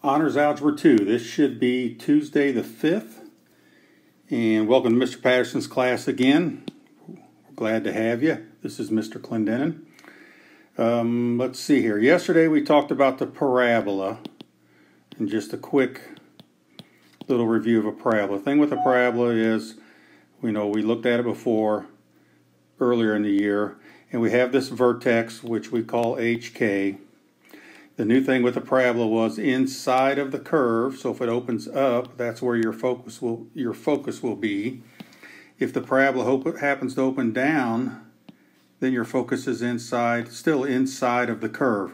Honors Algebra 2. This should be Tuesday the 5th. And welcome to Mr. Patterson's class again. We're glad to have you. This is Mr. Clendenin. Let's see here. Yesterday we talked about the parabola. And just a quick little review of a parabola. The thing with a parabola is, we looked at it before, earlier in the year. And we have this vertex, which we call HK. The new thing with the parabola was inside of the curve, so if it opens up, that's where your focus will be. If the parabola happens to open down, then your focus is still inside of the curve.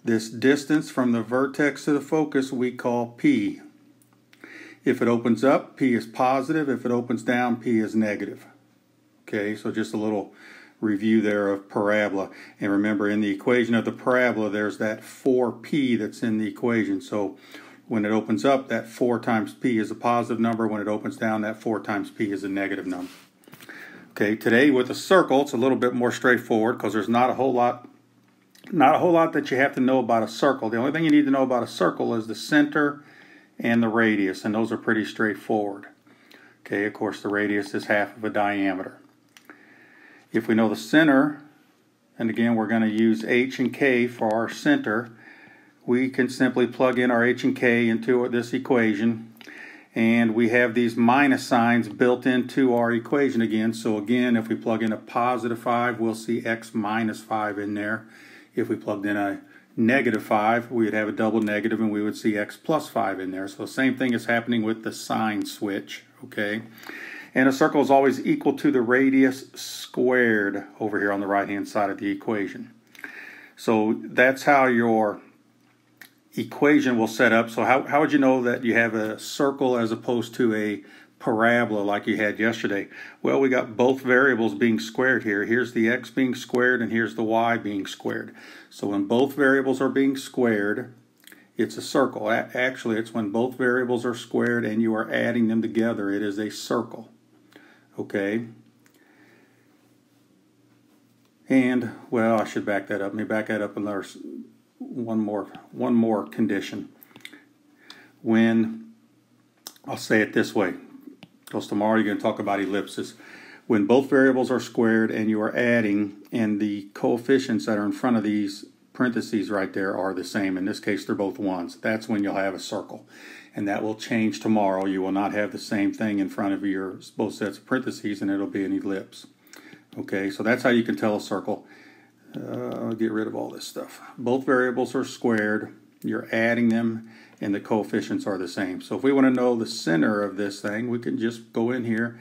This distance from the vertex to the focus we call P. If it opens up, P is positive. If it opens down, P is negative. Okay, so just a little review there of parabola. And remember, in the equation of the parabola, there's that 4p that's in the equation. So when it opens up, that 4 times p is a positive number. When it opens down, that 4 times p is a negative number. Okay, today with a circle, it's a little bit more straightforward because there's not a whole lot that you have to know about a circle. The only thing you need to know about a circle is the center and the radius, and those are pretty straightforward. Okay, of course, the radius is half of a diameter. If we know the center, and again we're going to use h and k for our center, we can simply plug in our h and k into this equation, and we have these minus signs built into our equation again. So again, if we plug in a positive 5, we'll see x minus 5 in there. If we plugged in a negative 5, we would have a double negative and we would see x plus 5 in there. So the same thing is happening with the sign switch, okay? And a circle is always equal to the radius squared over here on the right-hand side of the equation. So that's how your equation will set up. So how would you know that you have a circle as opposed to a parabola like you had yesterday? Well, we got both variables being squared here. Here's the x being squared and here's the y being squared. So when both variables are being squared, it's a circle. Actually, it's when both variables are squared and you are adding them together, it is a circle. Okay, and well, I should back that up. Let me back that up and there's one more condition. When, I'll say it this way, because tomorrow you're going to talk about ellipses. When both variables are squared and you are adding, and the coefficients that are in front of these parentheses right there are the same. In this case, they're both 1s. That's when you'll have a circle. And that will change tomorrow. You will not have the same thing in front of your both sets of parentheses, and it'll be an ellipse. Okay, so that's how you can tell a circle. I'll get rid of all this stuff. Both variables are squared. You're adding them, and the coefficients are the same. So if we want to know the center of this thing, we can just go in here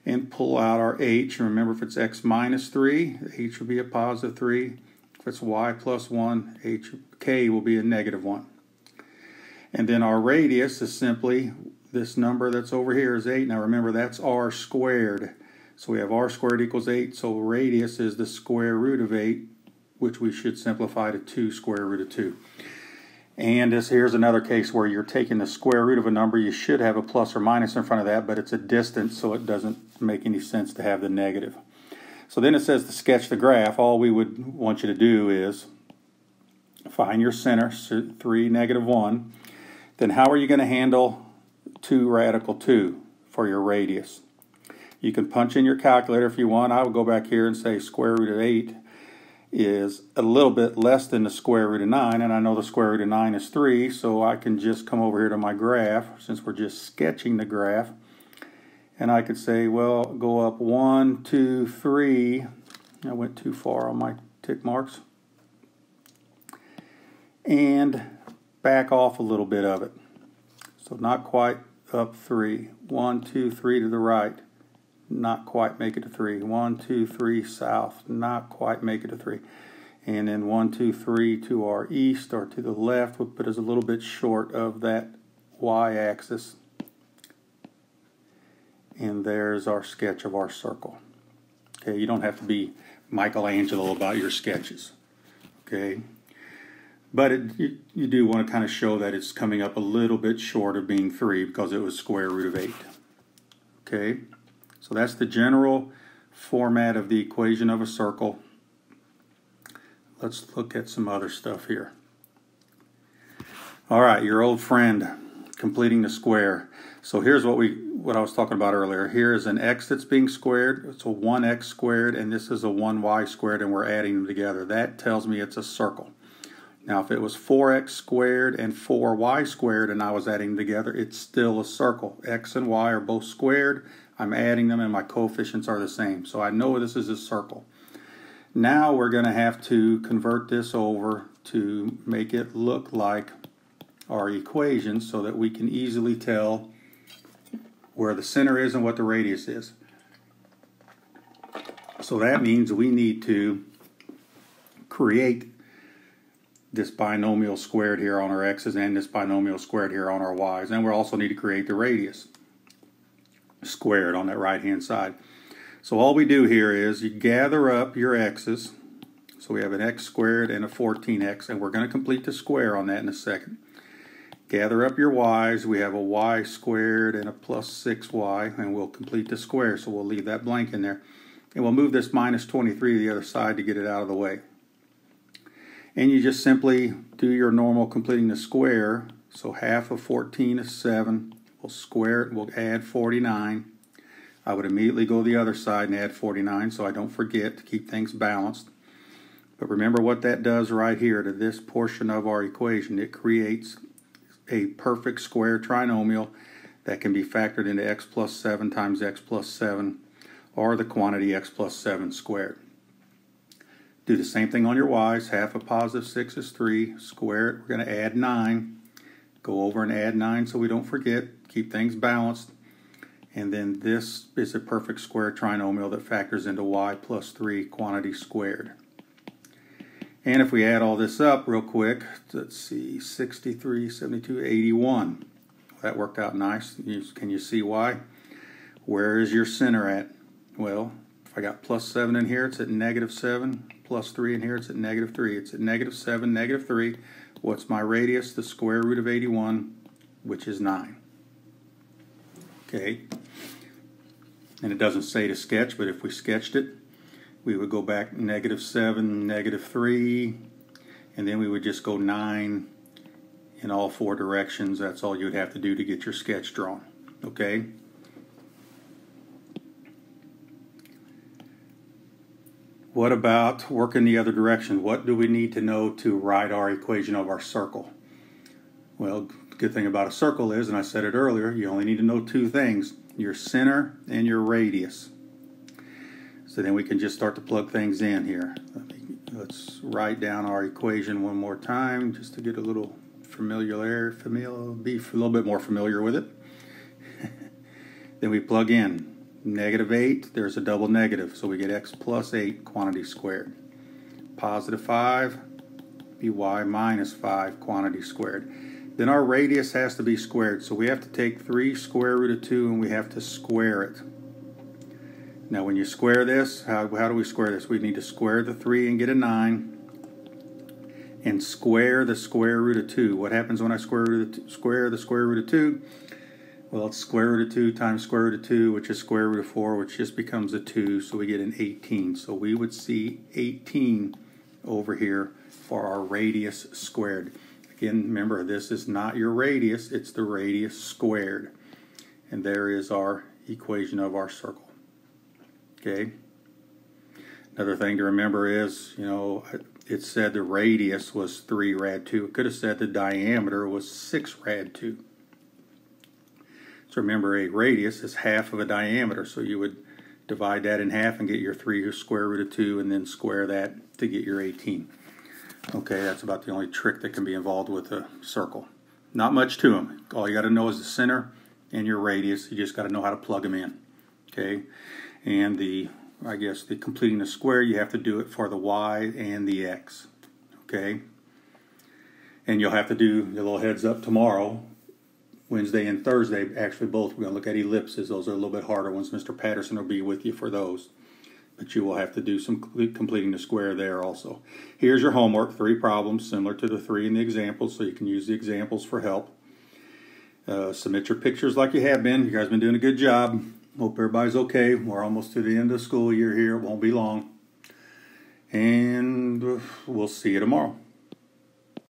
and pull out our h. And remember, if it's x minus 3, h will be a positive 3. If it's y plus 1, k will be a negative 1. And then our radius is simply this number that's over here is 8. Now remember, that's r squared. So we have r squared equals 8. So radius is the square root of 8, which we should simplify to 2 square root of 2. And here's another case where you're taking the square root of a number. You should have a plus or minus in front of that, but it's a distance, so it doesn't make any sense to have the negative. So then it says to sketch the graph. All we would want you to do is find your center, 3, negative 1. Then how are you going to handle 2 radical 2 for your radius? You can punch in your calculator if you want. I would go back here and say square root of 8 is a little bit less than the square root of 9, and I know the square root of 9 is 3, so I can just come over here to my graph, since we're just sketching the graph, and I could say, well, go up 1, 2, 3. I went too far on my tick marks. And back off a little bit of it. So not quite up 3. 1, 2, 3 to the right. Not quite make it to 3. 1, 2, 3 south. Not quite make it to 3. And then 1, 2, 3 to our east or to the left would put us a little bit short of that y-axis. And there's our sketch of our circle. Okay, you don't have to be Michelangelo about your sketches. Okay. But you do want to kind of show that it's coming up a little bit short of being 3 because it was square root of 8. Okay, so that's the general format of the equation of a circle. Let's look at some other stuff here. All right, your old friend, completing the square. So here's what I was talking about earlier. Here is an x that's being squared. It's a 1x squared, and this is a 1y squared, and we're adding them together. That tells me it's a circle. Now, if it was 4x squared and 4y squared, and I was adding them together, it's still a circle. X and y are both squared. I'm adding them, and my coefficients are the same. So I know this is a circle. Now we're going to have to convert this over to make it look like our equation so that we can easily tell where the center is and what the radius is. So that means we need to create this binomial squared here on our x's and this binomial squared here on our y's. And we also need to create the radius squared on that right hand side. So all we do here is you gather up your x's. So we have an x squared and a 14x, and we're going to complete the square on that in a second. Gather up your y's. We have a y squared and a plus 6y, and we'll complete the square, so we'll leave that blank in there. And we'll move this minus 23 to the other side to get it out of the way. And you just simply do your normal completing the square. So half of 14 is 7. We'll square it, we'll add 49. I would immediately go to the other side and add 49 so I don't forget to keep things balanced. But remember what that does right here to this portion of our equation. It creates a perfect square trinomial that can be factored into x plus 7 times x plus 7, or the quantity x plus 7 squared. Do the same thing on your y's. Half of positive 6 is 3. Square it. We're going to add 9. Go over and add 9 so we don't forget. Keep things balanced. And then this is a perfect square trinomial that factors into y plus 3 quantity squared. And if we add all this up real quick, let's see, 63, 72, 81. That worked out nice. Can you see why? Where is your center at? Well, if I got plus 7 in here, it's at negative 7. Plus 3 in here, it's at negative 3. It's at negative 7, negative 3. What's my radius? The square root of 81, which is 9. Okay. And it doesn't say to sketch, but if we sketched it, we would go back negative 7, negative 3, and then we would just go 9 in all 4 directions. That's all you would have to do to get your sketch drawn. Okay? What about working the other direction? What do we need to know to write our equation of our circle? Well, the good thing about a circle is, and I said it earlier, you only need to know 2 things, your center and your radius. So then we can just start to plug things in here. Let's write down our equation one more time just to get a little be a little bit more familiar with it. Then we plug in negative 8, there's a double negative, so we get x plus 8 quantity squared. Positive 5, be y minus 5 quantity squared. Then our radius has to be squared, so we have to take 3 square root of 2 and we have to square it. Now when you square this, how do we square this? We need to square the 3 and get a 9, and square the square root of 2. What happens when I square the square root of 2? Well, it's square root of 2 times square root of 2, which is square root of 4, which just becomes a 2, so we get an 18. So we would see 18 over here for our radius squared. Again, remember, this is not your radius, it's the radius squared. And there is our equation of our circle. Okay. Another thing to remember is, it said the radius was 3 rad 2. It could have said the diameter was 6 rad 2. So remember, a radius is half of a diameter. So you would divide that in half and get your 3 square root of 2 and then square that to get your 18. Okay, that's about the only trick that can be involved with a circle. Not much to them. All you got to know is the center and your radius. You just got to know how to plug them in. Okay. And the completing the square, you have to do it for the y and the x. Okay? And you'll have to do the little heads up tomorrow, Wednesday and Thursday, actually both. We're going to look at ellipses. Those are a little bit harder ones. Mr. Patterson will be with you for those. But you will have to do some completing the square there also. Here's your homework, 3 problems, similar to the 3 in the examples, so you can use the examples for help. Submit your pictures like you have been. You guys have been doing a good job. Hope everybody's okay. We're almost to the end of the school year here. It won't be long. And we'll see you tomorrow.